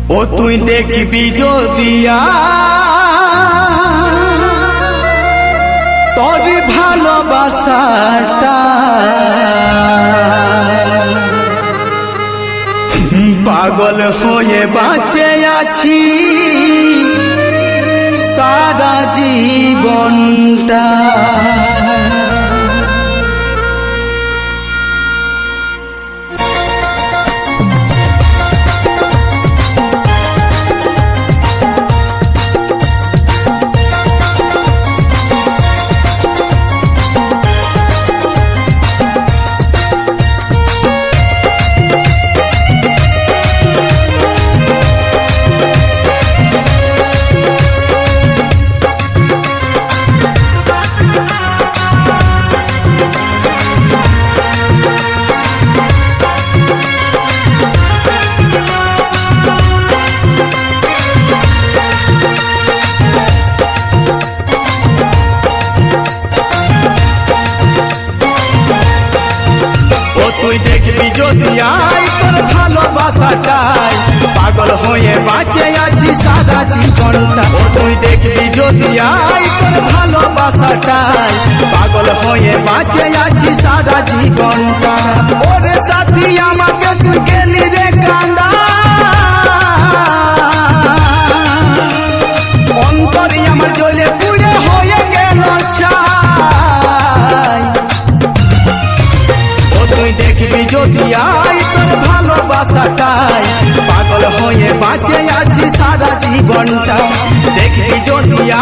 ও তুই দেখবি যদিয়া তোর ভালোবাসাটা পাগল হয়ে বাঁচে আছি সারা জীবনটা। তুই দেখবি যদিয়া তোর ভালোবাসাটাই পাগল হয়ে বাঁচে আছি সারা জীবনটা। ও তুই দেখবি যদিয়া তোর ভালোবাসাটাই পাগল হয়ে বাঁচে আছি সারা জীবনটা। ওরে সাথী আমাকে তুই গেলি রে কান্দা, অন্তরে আমার জ্বলে পুড়ে হয়ে গেল ছাই। তুই দেখবি যদিয়া তোর ভালোবাসাটাই পাগল হয়ে বাঁচে আছি সারা জীবনটা। দেখবি যদিয়া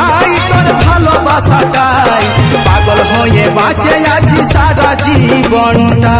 তোর ভালোবাসাটাই পাগল হয়ে বাঁচে আছি সারা জীবনটা।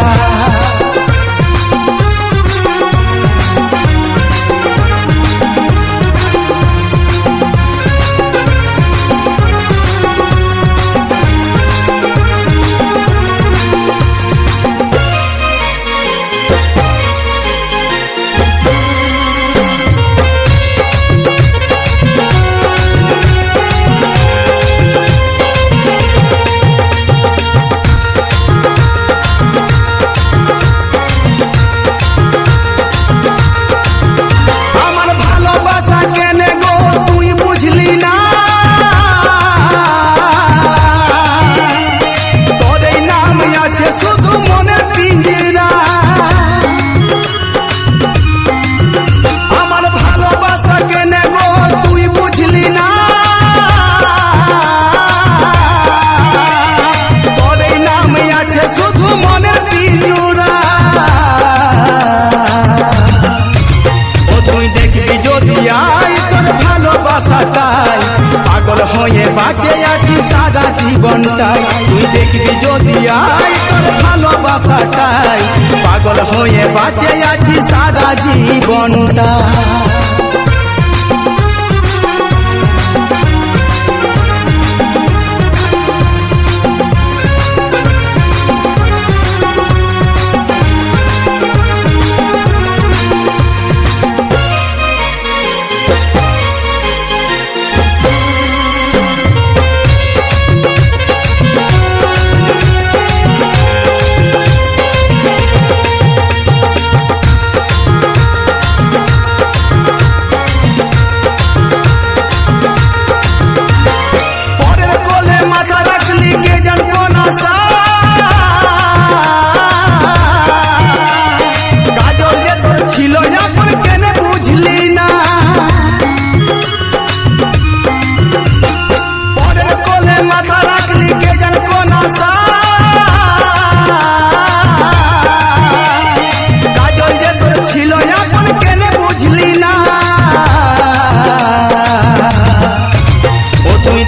পাগল হয়ে বাঁচে আছি সারা জীবনটাই। তুই দেখবি যদিয়া তোর ভালোবাসাটাই পাগল হয়ে বাঁচে আছি সারা জীবনটা।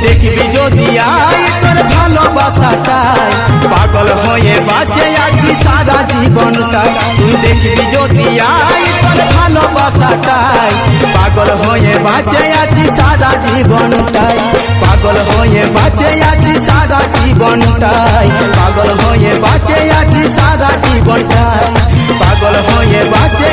দেখবি যদিয়া তোর ভালোবাসাটাই পাগল হয়ে বাঁচে আছি সারা জীবনটাই। তুই দেখবি যদিয়া তোর ভালোবাসাটাই পাগল হয়ে বাঁচে আছি সারা জীবনটাই। পাগল হয়ে বাঁচে আছি সারা জীবনটাই। পাগল হয়ে বাঁচে আছি সারা জীবনটাই। পাগল হয়ে বাঁচে